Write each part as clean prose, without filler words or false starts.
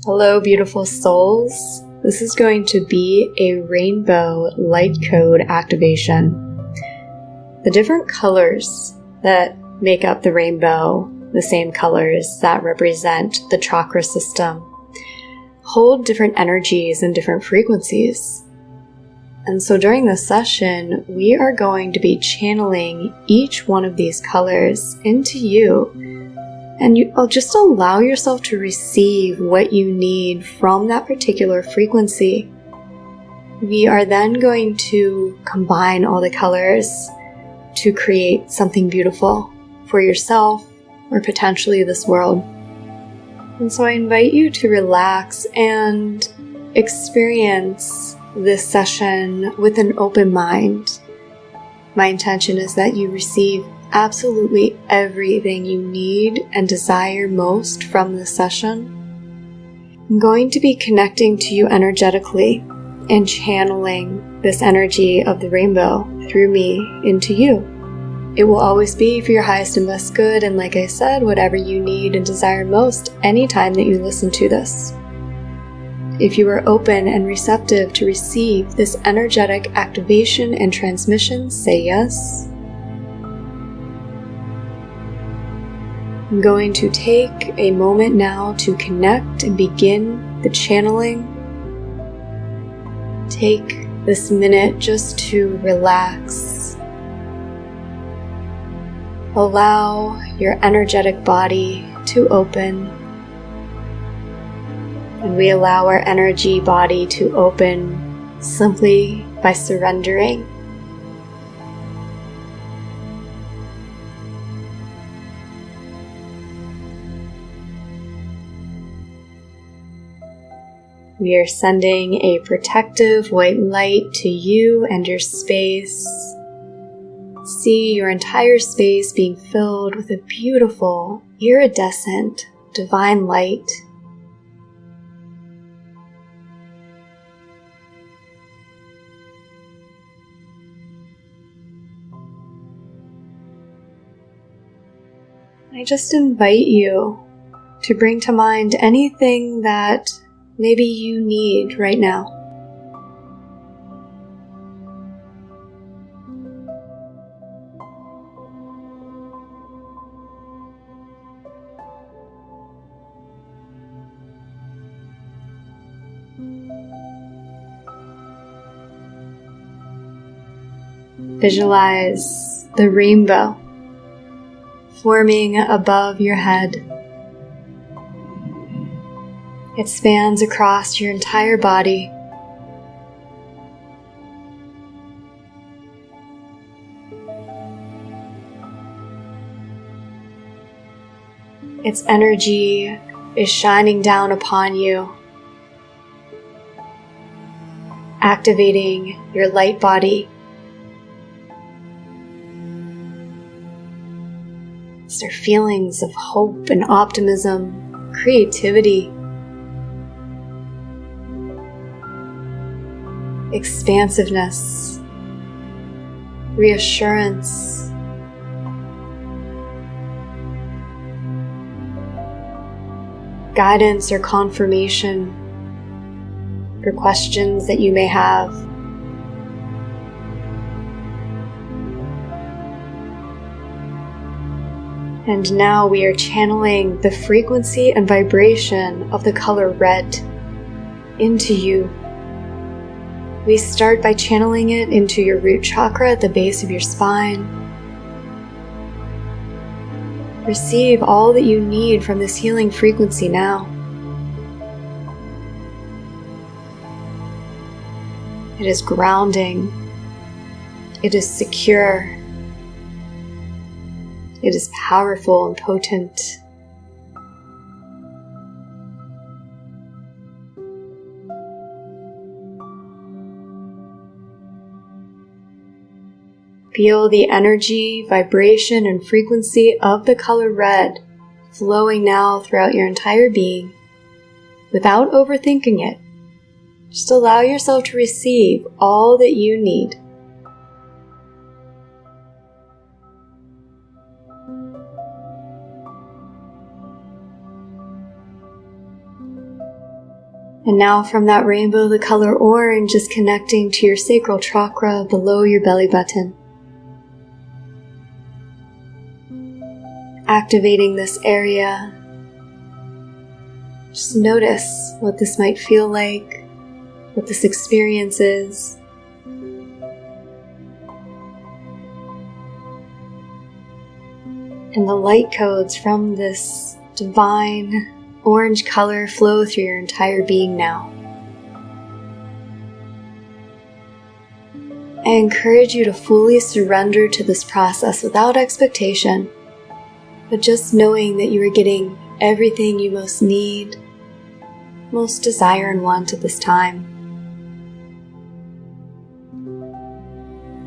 Hello, beautiful souls. This is going to be a rainbow light code activation. The different colors that make up the rainbow, the same colors that represent the chakra system, hold different energies and different frequencies. And so during this session, we are going to be channeling each one of these colors into you. And you'll just allow yourself to receive what you need from that particular frequency. We are then going to combine all the colors to create something beautiful for yourself or potentially this world. And so I invite you to relax and experience this session with an open mind. My intention is that you receive absolutely everything you need and desire most from this session. I'm going to be connecting to you energetically and channeling this energy of the rainbow through me into you. It will always be for your highest and best good, and like I said, whatever you need and desire most anytime that you listen to this. If you are open and receptive to receive this energetic activation and transmission, say yes. I'm going to take a moment now to connect and begin the channeling. Take this minute just to relax. Allow your energetic body to open. And we allow our energy body to open simply by surrendering. We are sending a protective white light to you and your space. See your entire space being filled with a beautiful, iridescent, divine light. I just invite you to bring to mind anything that maybe you need right now. Visualize the rainbow forming above your head. It spans across your entire body. Its energy is shining down upon you, activating your light body. These are feelings of hope and optimism, creativity, expansiveness, reassurance, guidance or confirmation for questions that you may have. And now we are channeling the frequency and vibration of the color red into you. We start by channeling it into your root chakra at the base of your spine. Receive all that you need from this healing frequency now. It is grounding. It is secure. It is powerful and potent. Feel the energy, vibration, and frequency of the color red flowing now throughout your entire being without overthinking it. Just allow yourself to receive all that you need. And now from that rainbow, the color orange is connecting to your sacral chakra below your belly button. Activating this area. Just notice what this might feel like, what this experience is. And the light codes from this divine orange color flow through your entire being now. I encourage you to fully surrender to this process without expectation, but just knowing that you are getting everything you most need, most desire and want at this time.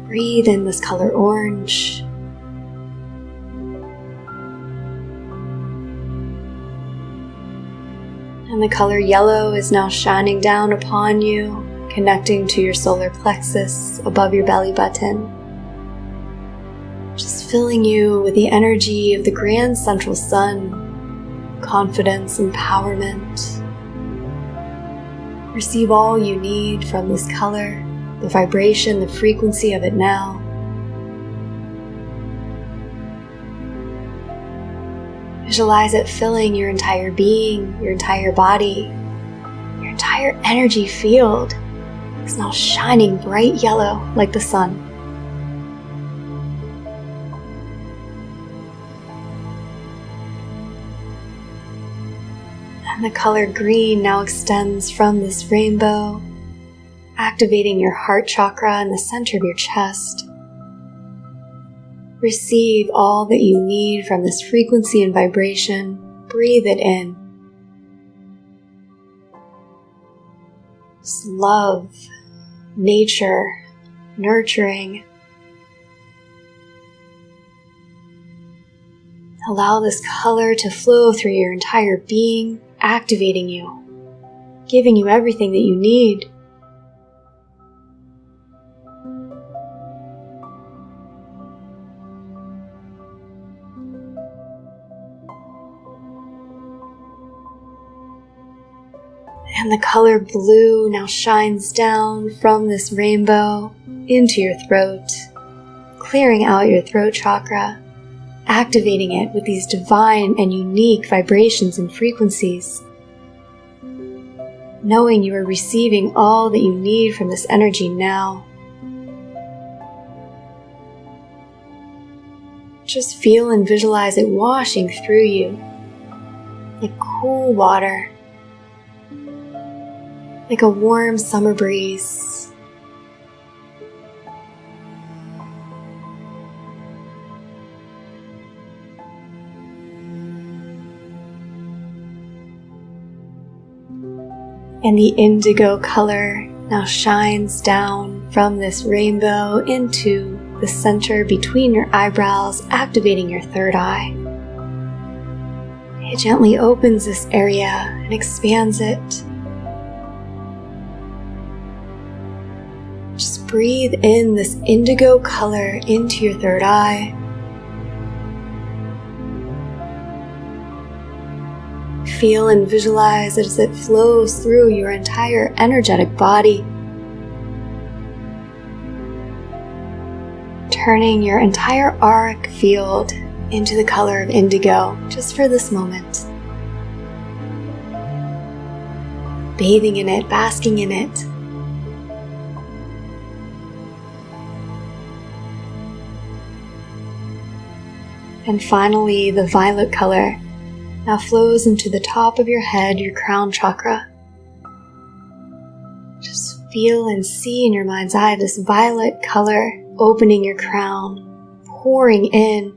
Breathe in this color orange. And the color yellow is now shining down upon you, connecting to your solar plexus above your belly button. Just filling you with the energy of the grand central sun, confidence, empowerment. Receive all you need from this color, the vibration, the frequency of it now. Visualize it filling your entire being, your entire body. Your entire energy field is now shining bright yellow like the sun. And the color green now extends from this rainbow, activating your heart chakra in the center of your chest. Receive all that you need from this frequency and vibration. Breathe it in. Just love, nature, nurturing. Allow this color to flow through your entire being, activating you, giving you everything that you need. And the color blue now shines down from this rainbow into your throat, clearing out your throat chakra, activating it with these divine and unique vibrations and frequencies. Knowing you are receiving all that you need from this energy now. Just feel and visualize it washing through you like cool water, like a warm summer breeze. And the indigo color now shines down from this rainbow into the center between your eyebrows, activating your third eye. It gently opens this area and expands it. Just breathe in this indigo color into your third eye. Feel and visualize as it flows through your entire energetic body, turning your entire auric field into the color of indigo just for this moment. Bathing in it, basking in it. And finally, the violet color now flows into the top of your head, your crown chakra. Just feel and see in your mind's eye this violet color opening your crown, pouring in,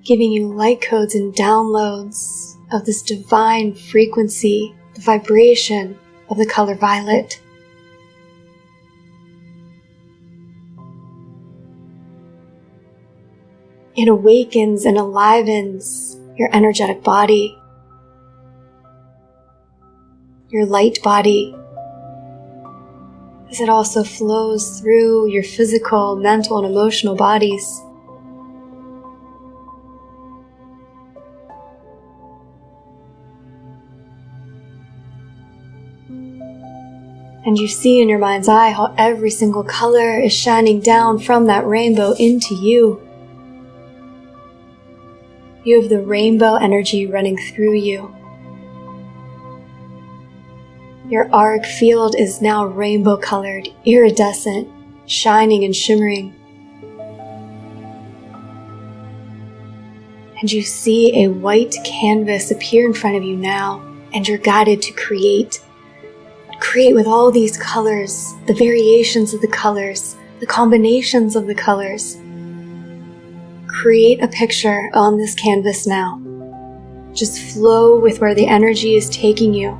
giving you light codes and downloads of this divine frequency, the vibration of the color violet. It awakens and enlivens your energetic body, your light body, as it also flows through your physical, mental, and emotional bodies. And you see in your mind's eye how every single color is shining down from that rainbow into you. You have the rainbow energy running through you. Your auric field is now rainbow colored, iridescent, shining and shimmering. And you see a white canvas appear in front of you now, and you're guided to create. Create with all these colors, the variations of the colors, the combinations of the colors. Create a picture on this canvas now. Just flow with where the energy is taking you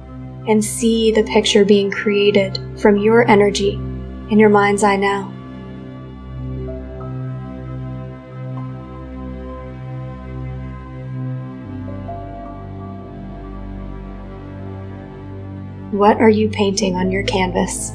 and see the picture being created from your energy in your mind's eye now. What are you painting on your canvas?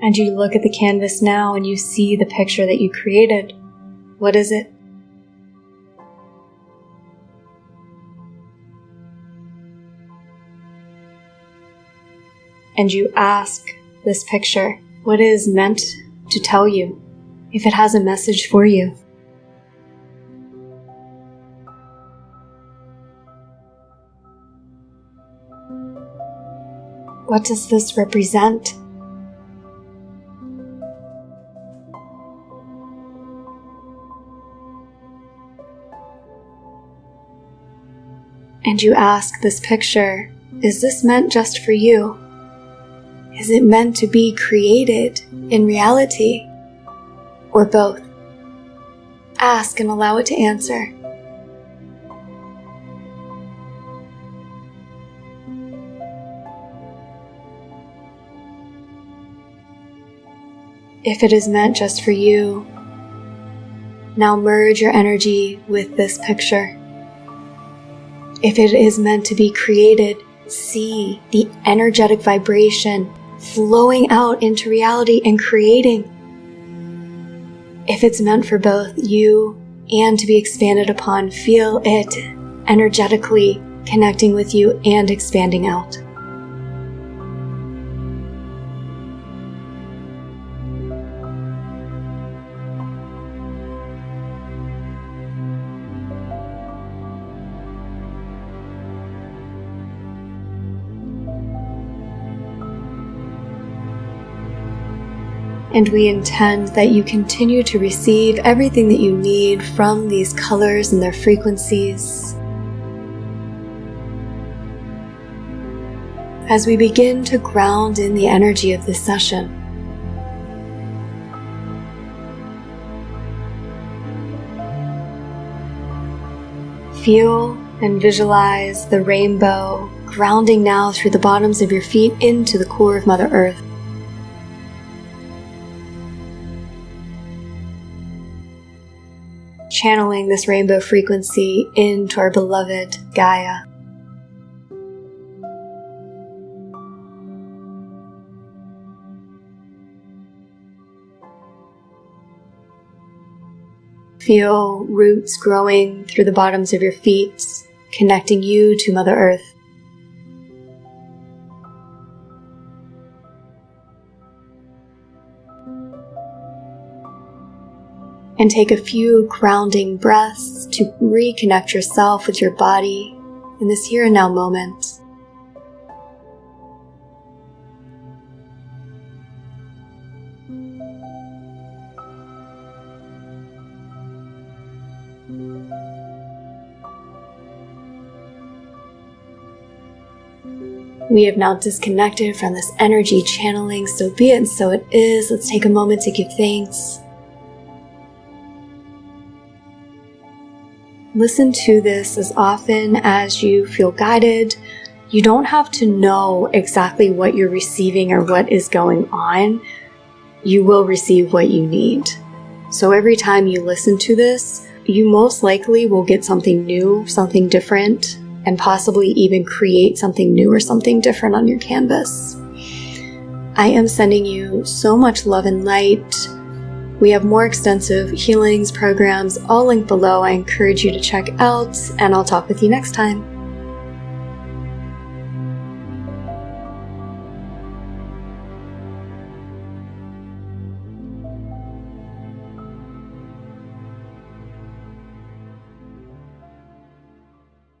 And you look at the canvas now and you see the picture that you created. What is it? And you ask this picture what it is meant to tell you, if it has a message for you. What does this represent? And you ask this picture, is this meant just for you? Is it meant to be created in reality? Or both? Ask and allow it to answer. If it is meant just for you, now merge your energy with this picture. If it is meant to be created, see the energetic vibration flowing out into reality and creating. If it's meant for both you and to be expanded upon, feel it energetically connecting with you and expanding out. And we intend that you continue to receive everything that you need from these colors and their frequencies. As we begin to ground in the energy of this session, feel and visualize the rainbow grounding now through the bottoms of your feet into the core of Mother Earth. Channeling this rainbow frequency into our beloved Gaia. Feel roots growing through the bottoms of your feet, connecting you to Mother Earth. And take a few grounding breaths to reconnect yourself with your body in this here and now moment. We have now disconnected from this energy channeling, so be it and so it is. Let's take a moment to give thanks. Listen to this as often as you feel guided. You don't have to know exactly what you're receiving or what is going on. You will receive what you need. So every time you listen to this, you most likely will get something new, something different, and possibly even create something new or something different on your canvas. I am sending you so much love and light. We have more extensive healings programs all linked below. I encourage you to check out, and I'll talk with you next time.